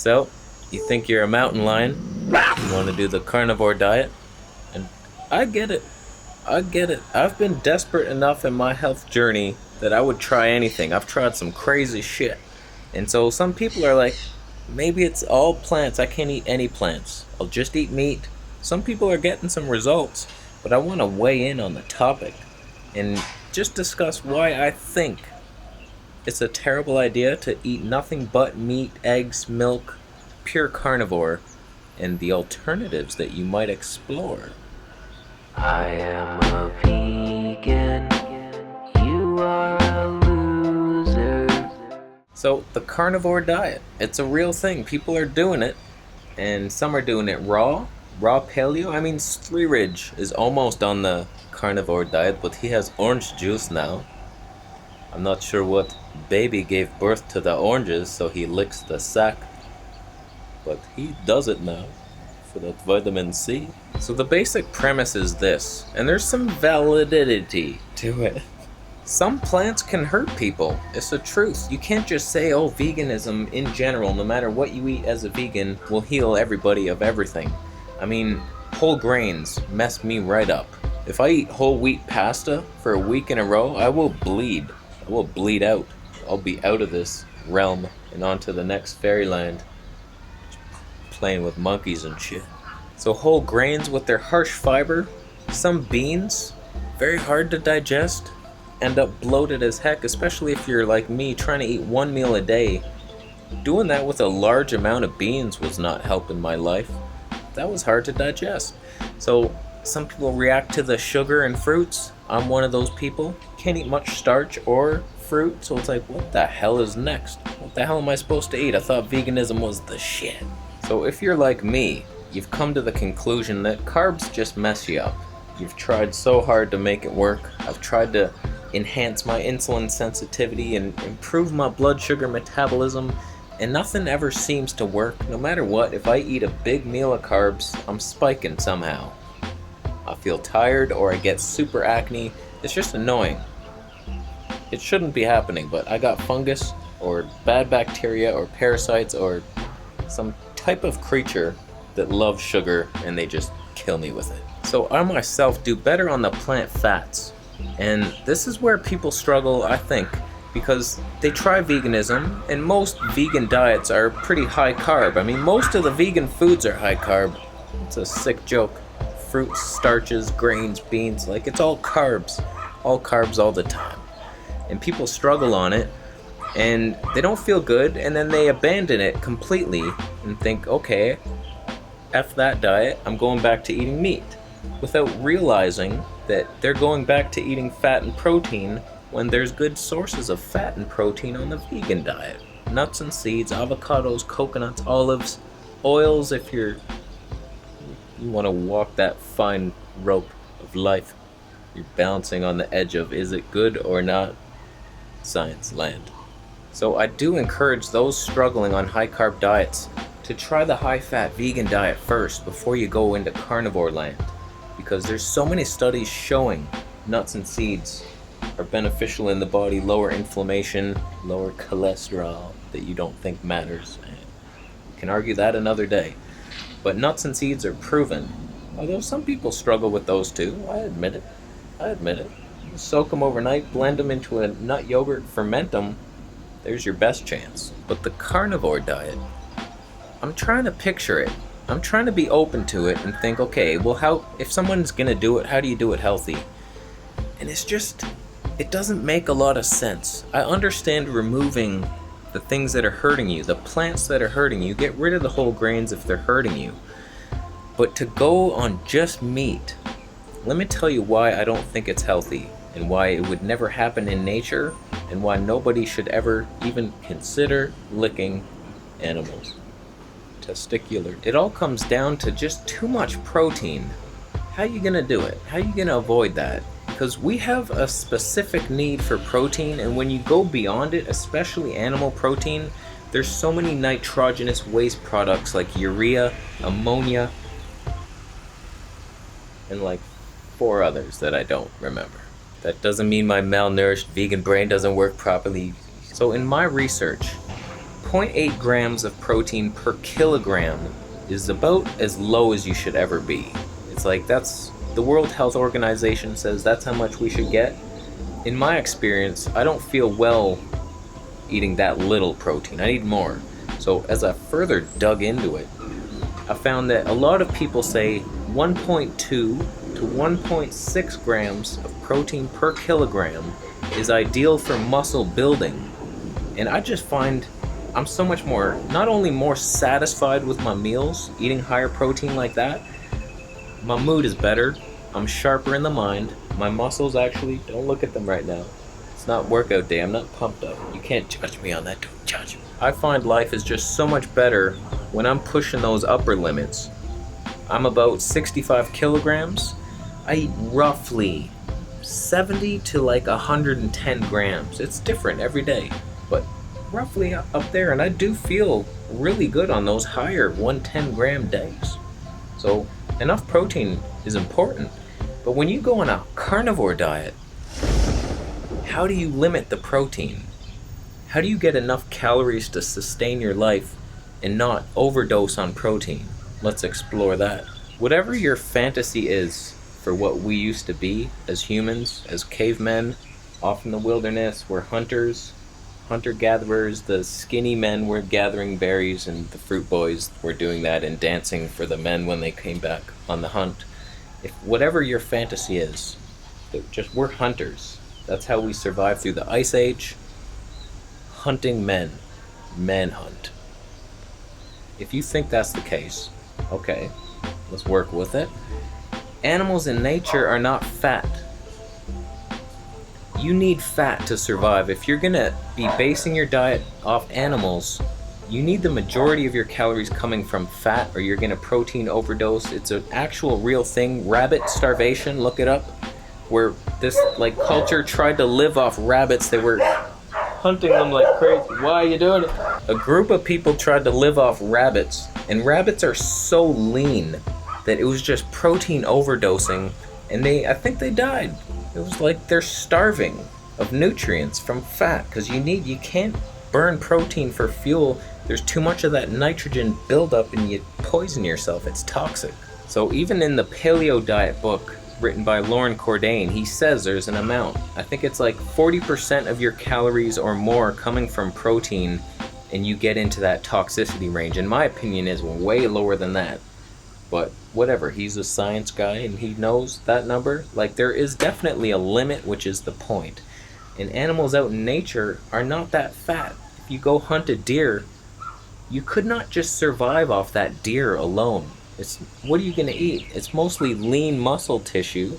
So, you think you're a mountain lion? You want to do the carnivore diet? And I get it. I get it. I've been desperate enough in my health journey that I would try anything. I've tried some crazy shit. And so some people are like, maybe it's all plants. I can't eat any plants. I'll just eat meat. Some people are getting some results, but I want to weigh in on the topic and just discuss why I think it's a terrible idea to eat nothing but meat, eggs, milk, pure carnivore, and the alternatives that you might explore. I am a vegan, you are a loser. So, the carnivore diet, it's a real thing. People are doing it, and some are doing it raw paleo. I mean, Three Ridge is almost on the carnivore diet, but he has orange juice now. I'm not sure what baby gave birth to the oranges, so he licks the sack, but he does it now for that vitamin C. So the basic premise is this, and there's some validity to it. Some plants can hurt people. It's the truth. You can't just say, oh, veganism in general, no matter what you eat as a vegan, will heal everybody of everything. I mean, whole grains mess me right up. If I eat whole wheat pasta for a week in a row, I will bleed. I will bleed out. I'll be out of this realm and onto the next fairyland, playing with monkeys and shit. So whole grains with their harsh fiber, some beans, very hard to digest, end up bloated as heck, especially if you're like me trying to eat one meal a day. Doing that with a large amount of beans was not helping my life. That was hard to digest. So some people react to the sugar and fruits. I'm one of those people. Can't eat much starch or fruit, so it's like, what the hell is next? What the hell am I supposed to eat? I thought veganism was the shit. So if you're like me, you've come to the conclusion that carbs just mess you up. You've tried so hard to make it work. I've tried to enhance my insulin sensitivity and improve my blood sugar metabolism, and nothing ever seems to work. No matter what, if I eat a big meal of carbs, I'm spiking somehow. I feel tired or I get super acne. It's just annoying. It shouldn't be happening, but I got fungus or bad bacteria or parasites or some type of creature that loves sugar, and they just kill me with it. So I myself do better on the plant fats. And this is where people struggle, I think, because they try veganism, and most vegan diets are pretty high carb. I mean, most of the vegan foods are high carb. It's a sick joke. Fruits, starches, grains, beans, like it's all carbs all the time. And people struggle on it, and they don't feel good, and then they abandon it completely and think, okay, F that diet, I'm going back to eating meat, without realizing that they're going back to eating fat and protein when there's good sources of fat and protein on the vegan diet. Nuts and seeds, avocados, coconuts, olives, oils if you want to walk that fine rope of life. You're balancing on the edge of, is it good or not? Science land. So I do encourage those struggling on high carb diets to try the high fat vegan diet first before you go into carnivore land, because there's so many studies showing nuts and seeds are beneficial in the body, lower inflammation, lower cholesterol that you don't think matters. And you can argue that another day. But nuts and seeds are proven, although some people struggle with those too. I admit it. You soak them overnight, blend them into a nut yogurt, ferment them, there's your best chance. But the carnivore diet, I'm trying to picture it. I'm trying to be open to it and think, okay, well, if someone's gonna do it, how do you do it healthy? And it doesn't make a lot of sense. I understand removing the things that are hurting you, the plants that are hurting you, get rid of the whole grains if they're hurting you. But to go on just meat, let me tell you why I don't think it's healthy, and why it would never happen in nature, and why nobody should ever even consider licking animals. Testicular. It all comes down to just too much protein. How are you gonna do it? How are you gonna avoid that? Because we have a specific need for protein, and when you go beyond it, especially animal protein, there's so many nitrogenous waste products like urea, ammonia, and like 4 others that I don't remember. That doesn't mean my malnourished vegan brain doesn't work properly. So in my research, 0.8 grams of protein per kilogram is about as low as you should ever be. It's like, that's the World Health Organization says that's how much we should get. In my experience, I don't feel well eating that little protein. I need more. So as I further dug into it, I found that a lot of people say 1.2 to 1.6 grams of protein per kilogram is ideal for muscle building. And I just find I'm so much more, not only more satisfied with my meals, eating higher protein like that, my mood is better, I'm sharper in the mind, my muscles actually, don't look at them right now. It's not workout day, I'm not pumped up. You can't judge me on that, don't judge me. I find life is just so much better when I'm pushing those upper limits. I'm about 65 kilograms. I eat roughly 70 to like 110 grams. It's different every day, but roughly up there, and I do feel really good on those higher 110 gram days. So enough protein is important, but when you go on a carnivore diet, how do you limit the protein? How do you get enough calories to sustain your life and not overdose on protein? Let's explore that. Whatever your fantasy is for what we used to be as humans, as cavemen, off in the wilderness, we're hunters, hunter-gatherers, the skinny men were gathering berries and the fruit boys were doing that and dancing for the men when they came back on the hunt. If whatever your fantasy is, we're hunters. That's how we survived through the Ice Age. Hunting men. Manhunt. If you think that's the case, okay, let's work with it. Animals in nature are not fat. You need fat to survive. If you're gonna be basing your diet off animals, you need the majority of your calories coming from fat or you're gonna protein overdose. It's an actual real thing. Rabbit starvation, look it up. Where this like culture tried to live off rabbits. They were hunting them like crazy. Why are you doing it? A group of people tried to live off rabbits, and rabbits are so lean that it was just protein overdosing, and I think they died. It was like they're starving of nutrients from fat, because you can't burn protein for fuel. There's too much of that nitrogen buildup and you poison yourself. It's toxic. So even in the paleo diet book written by Lauren Cordain, he says there's an amount. I think it's like 40% of your calories or more coming from protein, and you get into that toxicity range. In my opinion, is way lower than that. But whatever, he's a science guy and he knows that number. Like, there is definitely a limit, which is the point. And animals out in nature are not that fat. If you go hunt a deer, you could not just survive off that deer alone. What are you gonna eat? It's mostly lean muscle tissue.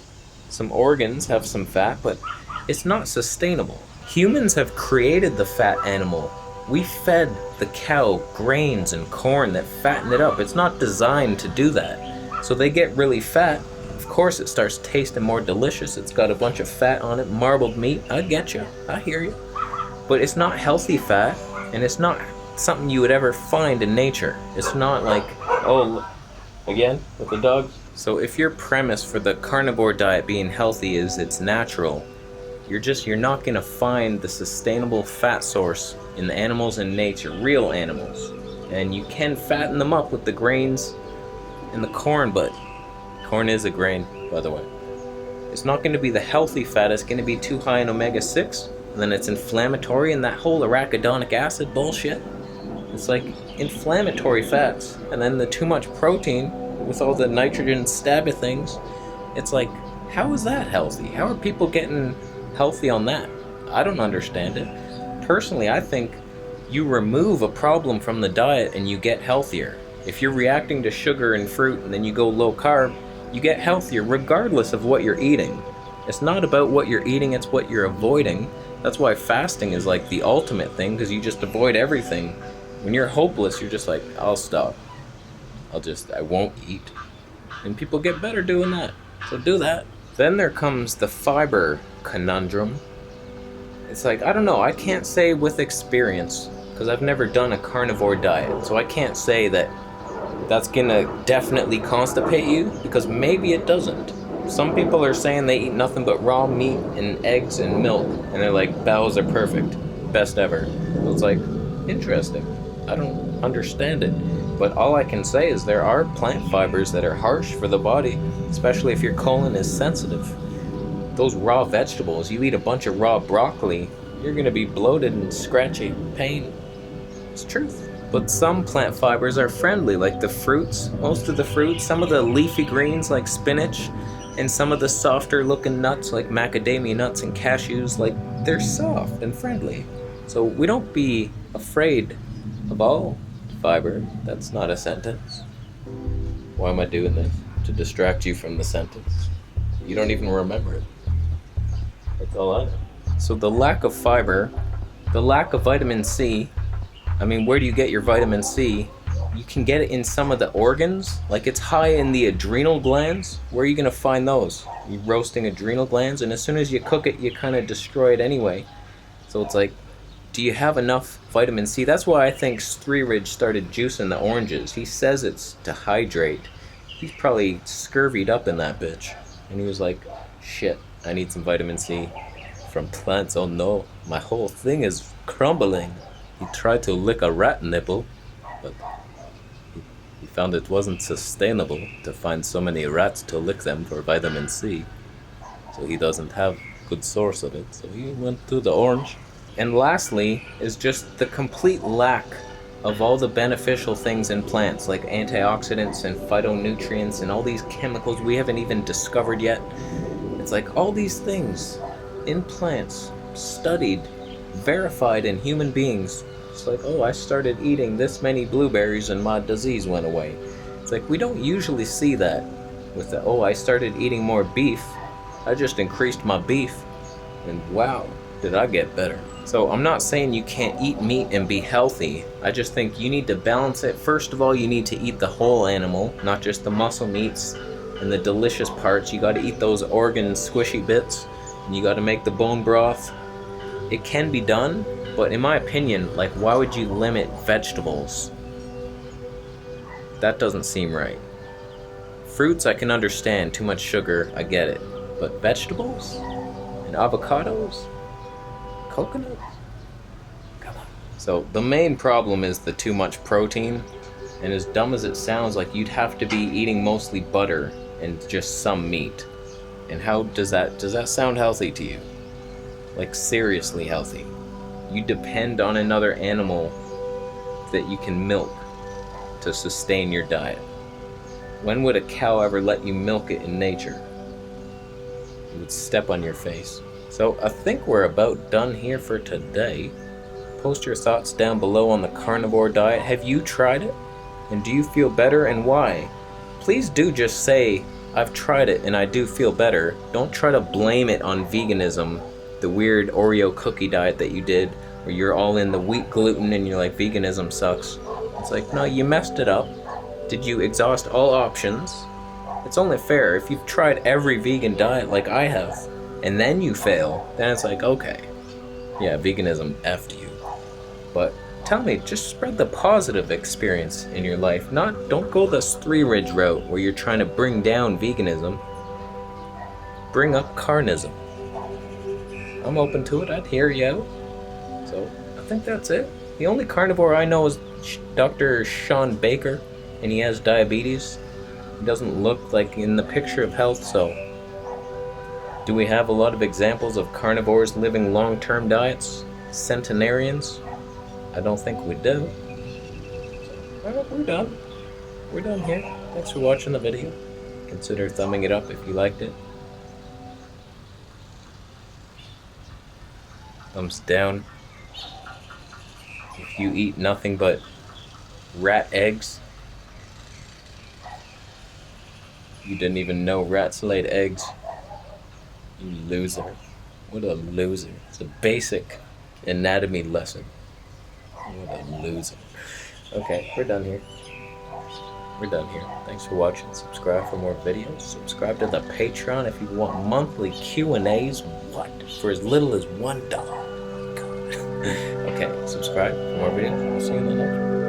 Some organs have some fat, but it's not sustainable. Humans have created the fat animal. We fed the cow grains and corn that fatten it up. It's not designed to do that. So they get really fat. Of course it starts tasting more delicious. It's got a bunch of fat on it, marbled meat. I get you. I hear you. But it's not healthy fat, and it's not something you would ever find in nature. It's not like, oh, again, with the dogs. So if your premise for the carnivore diet being healthy is it's natural, you're not gonna find the sustainable fat source in the animals in nature, real animals. And you can fatten them up with the grains and the corn, but corn is a grain, by the way. It's not gonna be the healthy fat, it's gonna be too high in omega-6, and then it's inflammatory, and that whole arachidonic acid bullshit. It's like inflammatory fats, and then the too much protein with all the nitrogen stabby things. It's like, how is that healthy? How are people getting healthy on that? I don't understand it. Personally, I think you remove a problem from the diet and you get healthier. If you're reacting to sugar and fruit and then you go low carb, you get healthier regardless of what you're eating. It's not about what you're eating, it's what you're avoiding. That's why fasting is like the ultimate thing, because you just avoid everything. When you're hopeless, you're just like, I'll stop. I won't eat. And people get better doing that. So do that. Then there comes the fiber conundrum. It's like, I don't know, I can't say with experience, because I've never done a carnivore diet. So I can't say that that's gonna definitely constipate you, because maybe it doesn't. Some people are saying they eat nothing but raw meat and eggs and milk, and they're like, bowels are perfect. Best ever. So it's like, interesting. I don't understand it. But all I can say is there are plant fibers that are harsh for the body, especially if your colon is sensitive. Those raw vegetables, you eat a bunch of raw broccoli, you're gonna be bloated and scratchy, pain. It's truth. But some plant fibers are friendly, like the fruits, most of the fruits, some of the leafy greens like spinach, and some of the softer looking nuts like macadamia nuts and cashews, like they're soft and friendly. So we don't be afraid of all fiber. That's not a sentence. Why am I doing this? To distract you from the sentence. You don't even remember it. That's all I know. So the lack of fiber, the lack of vitamin C, I mean, where do you get your vitamin C? You can get it in some of the organs, like it's high in the adrenal glands. Where are you gonna find those? You roasting adrenal glands, and as soon as you cook it, you kind of destroy it anyway. So it's like, do you have enough vitamin C? That's why I think Ridge started juicing the oranges. He says it's to hydrate. He's probably scurvied up in that bitch. And he was like, shit, I need some vitamin C from plants. Oh no, my whole thing is crumbling. He tried to lick a rat nipple, but he found it wasn't sustainable to find so many rats to lick them for vitamin C. So he doesn't have a good source of it, so he went to the orange. And lastly is just the complete lack of all the beneficial things in plants, like antioxidants and phytonutrients and all these chemicals we haven't even discovered yet. It's like all these things in plants, studied, verified in human beings. It's like, oh, I started eating this many blueberries and my disease went away. It's like, we don't usually see that with the, oh, I started eating more beef, I just increased my beef, and wow, did I get better. So I'm not saying you can't eat meat and be healthy. I just think you need to balance it. First of all, you need to eat the whole animal, not just the muscle meats and the delicious parts. You got to eat those organ squishy bits, and you got to make the bone broth. It can be done, but in my opinion, like, why would you limit vegetables? That doesn't seem right. Fruits, I can understand, too much sugar, I get it. But vegetables? And avocados? Coconuts? Come on. So the main problem is the too much protein, and as dumb as it sounds, like, you'd have to be eating mostly butter and just some meat. And how does that sound healthy to you? Like, seriously healthy. You depend on another animal that you can milk to sustain your diet. When would a cow ever let you milk it in nature? It would step on your face. So I think we're about done here for today. Post your thoughts down below on the carnivore diet. Have you tried it? And do you feel better, and why? Please do just say, I've tried it and I do feel better. Don't try to blame it on veganism, the weird Oreo cookie diet that you did, where you're all in the wheat gluten and you're like, veganism sucks. It's like, no, you messed it up. Did you exhaust all options? It's only fair. If you've tried every vegan diet like I have, and then you fail, then it's like, okay, yeah, veganism effed you. But tell me, just spread the positive experience in your life. Don't go the Ridge route where you're trying to bring down veganism. Bring up carnism. I'm open to it. I'd hear you out. So I think that's it. The only carnivore I know is Dr. Sean Baker, and he has diabetes. He doesn't look like in the picture of health, so do we have a lot of examples of carnivores living long-term diets? Centenarians? I don't think we do. So, alright, we're done. We're done here. Thanks for watching the video. Consider thumbing it up if you liked it. Thumbs down if you eat nothing but rat eggs. You didn't even know rats laid eggs. You loser. What a loser. It's a basic anatomy lesson. What a loser. Okay, we're done here. We're done here. Thanks for watching. Subscribe for more videos. Subscribe to the Patreon if you want monthly Q&As. What? For as little as $1. Okay, subscribe for more videos. I'll see you in the next one.